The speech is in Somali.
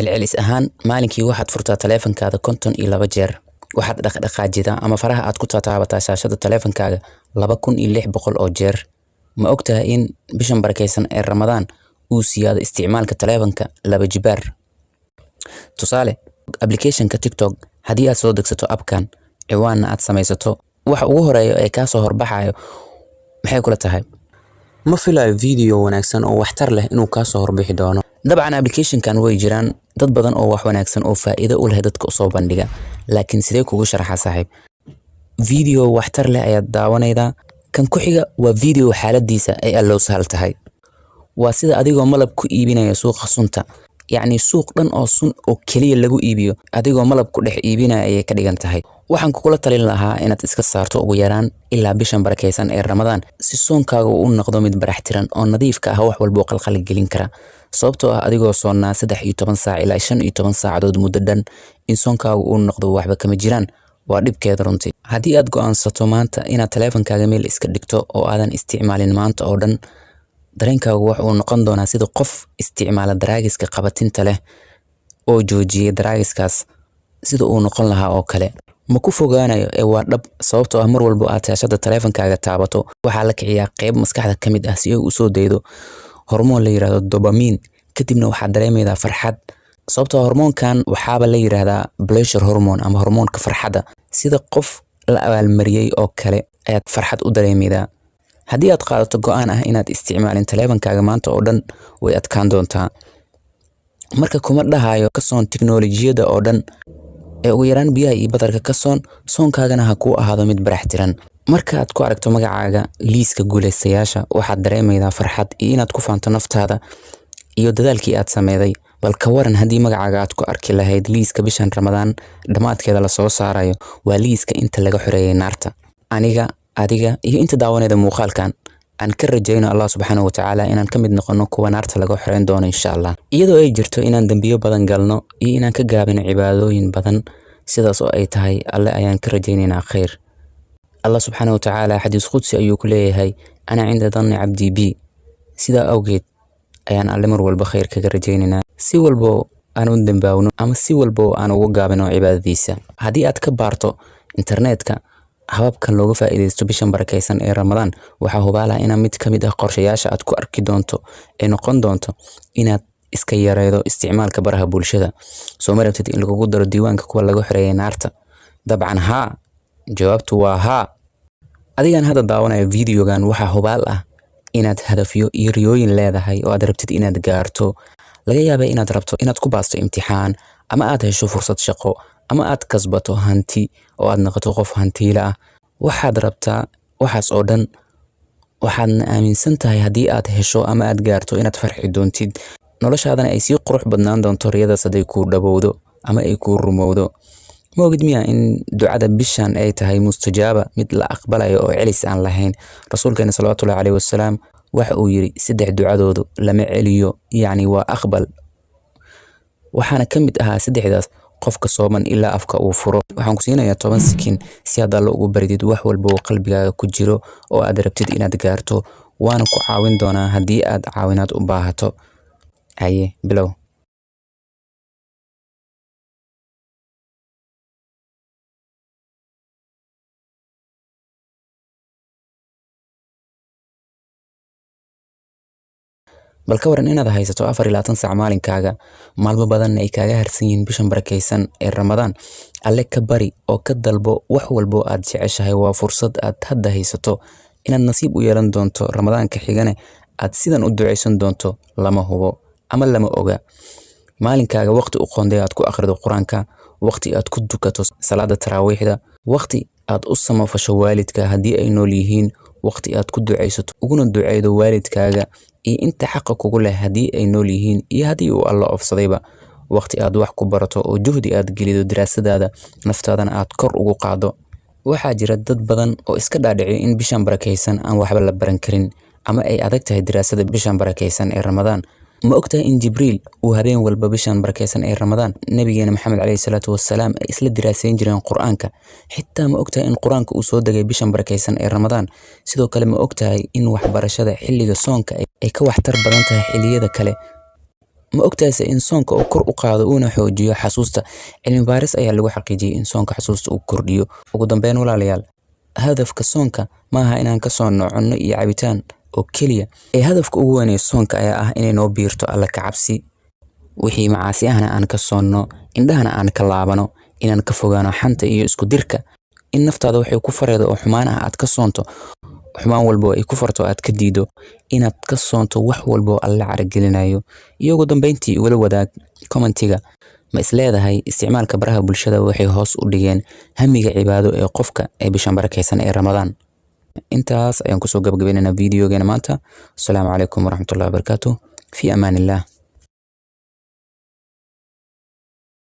celcelis ahaan maalinkii waxaad furtaa taleefankaaga 52 jeer. waxaad dhaqdhaqaajidaa ama faraha aad ku taabataa shaashada taleefankaaga 2600 oo jeer. ma ogtahay in bishan barakeysan ee Ramadaan uu siyaado isticmaalka taleefanka 2 jibaar? tusaale, applicationka TikTok haddii aad soo degsato appkan ciwaanna aad samaysato, waxa ugu horeeya ee ka soo horbaxayo maxay kula tahay? ma filayo video wanaagsan oo waxtar leh inuu ka soo horbixi doono. dabcan applicationkan way jiraan dad badan oo wax wanaagsan oo faa'iido u leh dadka u soo bandhiga, laakiin sidee kugu sharaxa saaxiib? video waxtar leh ayaad daawanaydaa, kan ku xiga waa video xaaladiisa ay allow sahal tahay. waa sida adigoo malab ku iibinaya suuqa sunta, yacni suuq dhan oo sun oo kaliya lagu iibiyo adigoo malab ku dhex iibinaya ayay ka dhigan tahay. waxaan kugula talin lahaa inaad iska saarto ugu yaraan ilaa bishan barakeysan ee Ramadaan si soonkaaga uu noqdo mid baraxtiran oo nadiif ka ah wax walba oo qalqal gelin kara. sababtoo ah adigoo soonnaa 13 saac ilaa 15 saacadood muddo dhan in soonkaaga uu noqdo waxba kama jiraan waa dhibkeeda runtii. haddii aad go'aansato maanta inaad taleefankaaga meel iska dhigto oo aadan isticmaalin maanta oo dhan, dareenkaagu wax uu noqon doonaa sida qof isticmaala daraagiska qabatinta leh oo joojiyay daraagiskaas sida uu noqon lahaa oo kale. ma ku fogaanayo ee waa dhab, sababtoo ah mar walba aad shaashada taleefankaaga taabato waxaa la kiciyaa qayb maskaxda ka mid ah si ay u soo daydo hormoon la yiraahdo dopamine, kadibna waxaad dareemaydaa farxad. sababtoo hormoonkan waxaaba la yiraahdaa pleasure hormone ama hormoonka farxadda, sida qof la abaalmariyay oo kale ayaad farxad u dareemaydaa. haddii aad qaadato go'aan ah inaad isticmaalin taleefankaaga maanta oo dhan way adkaan doontaa. marka kuma dhahayo ka soon tiknoolajiyada oo dhan, ee ugu yaraan biyaha iyo badarka ka soonkaagana ha kuu ahaado mid baraxtiran. marka aad ku aragto magacaaga liiska guuleystayaasha waxaad dareemaydaa farxad iyo inaad ku faanto naftaada iyo dadaalkii aad sameeyay. bal ka waran haddii magacaaga aad ku arki lahayd liiska bishan Ramadaan dhamaadkeeda la soo saarayo, waa liiska inta laga xoreeyay naarta. aniga, adiga iyo inta daawanayda muuqaalkan aan ka rajayno Allah subhanahu wa ta'ala inaan ka mid noqono kuwa naarta laga xoreyn doono insha Allah. iyadoo ay jirto inaan dambiyo badan galno iyo inaan ka gaabino cibaadooyin badan, sidaas oo ay tahay alle ayaan ka rajaynaynaa khayr. Allah subhanahu wa ta'ala xadiis qudsi ayuu ku leeyahay ana cinda dhanni abdi bi, sida awgeed ayaan alle mar walba khayr kaga rajaynaynaa si walbo aan u dambaawno ama si walbo aan uga gaabino cibaadadiisa. haddii aad ka baarto internetka hababkan looga faa'iideysto bishan barakeysan ee Ramadaan, waxaa hubaala in mid ka mid ah qorshayaasha aad ku arki doonto ay noqon doonto inaad iska yareydo isticmaalka baraha bulshada. soo ma rabtid in lagugu daro diiwaanka kuwa laga xoreeyay naarta? dabcan haa, jawaabtu waa haa. adigan hadda daawanayo videogan waxaa hubaal ah inaad hadafyo iyo riyooyin leedahay oo aad rabtid inaad gaarto. laga yaabaa inaad rabto inaad ku baasto imtixaan, ama aad hesho fursad shaqo, ama aad kasbato hanti oo aad noqoto qof hantiila ah. waxaad rabtaa waxaas oo dhan, waxaadna aaminsan tahay haddii aad hesho ama aad gaarto inaad farxi doontid, noloshaadana ay sii qurux badnaan doonto riyadaas hadday kuu dhabowdo ama ay kuu rumowdo. ma ogid miya in ducada bishan ay tahay mustajaaba, mid la aqbalayo oo celis aan lahayn? rasuulkeena sallallahu alayhi wasallam waxa uu yiri 3 ducadoodu lama celiyo, yacni waa aqbal. waxaana ka mid ahaa 3daas qofka sooman ilaa afka uu furo. waxaan ku siinayaa 10 sekin si aad alla ugu baridid wax walba oo qalbigaaga ku jiro oo aad rabtid inaad gaarto, waana ku caawin doonaa haddii aad caawinaad u baahato. haye bilow. bal ka waran inaad haysato 24 saac maalinkaaga, maalmo badan ay kaaga harsan yihiin bishan barakeysan ee Ramadaan. alle ka bari oo ka dalbo wax walba aad jeceshahay. waa fursad aad hadda haysato inaad nasiib u yeelan doonto Ramadaanka xigana aad sidan u duceysan doonto lama hubo ama lama oga. maalinkaaga waqti u qoonday aad ku akhrido quraanka, waqti aad ku dukato salaada taraawiixda, waqti aad u samafasho waalidka haddii ay nool yihiin, waqti aad ku duceysato uguna duceydo waalidkaaga iyo inta xaq kugu leh haddii ay nool yihiin iyo haddii uu alla ofsadayba, waqti aad wax ku barato oo juhdi aad gelido daraasadaada, naftaadana aad kor ugu qaado. waxaa jira dad badan oo iska dhaadhiciyo in bishan barakeysan aan waxba la baran karin ama ay adag tahay daraasada bishan barakeysan ee Ramadaan. ma ogtahay in Jibriil uu habeen walba bishan barakeysan ee Ramadaan nabigeena Maxamed alayhi salaatu wassalaam ay isla diraasayn jireen quraanka? xitaa ma ogtahay in quraanka uu soo degay bishan barakeysan ee Ramadaan? sidoo kale ma ogtahay in waxbarashada xilliga soonka ay ka waxtar badan tahay xilliyada kale? ma ogtahay in soonka uu kor u qaado una xoojiyo xasuusta? Cilmi baaris ayaa lagu xaqiijiyay in soonka xasuusta uu kordhiyo. Ugu dambeyn walaalayaal, hadafka soonka maaha inaan ka soonno cunno iyo cabitaan oo keliya, ee hadafka ugu weyn ee soonka ayaa ah inay noo biirto Alle ka cabsi, wixii macaasi ahna aan ka soonno, indhahana aan ka laabano, inaan ka fogaano xanta iyo isku dirka, in naftaada waxay ku fareedo oo xumaan ah aad ka soonto, xumaan walbo ay ku farto aad ka diido, inaad ka soonto wax walbo Alle caragelinayo. Iyo ugu dambeyntii wala wadaag commentiga, ma isleedahay isticmaalka baraha bulshada waxay hoos u dhigeen hamiga cibaado ee qofka ee bishan barakeysan ee Ramadaan? intaas ayaan kusoo gabagabaynaynaa videogeena maanta. Assalaamu calaykum waraxmatullahi wabarakaatuh. Fi amaan illah.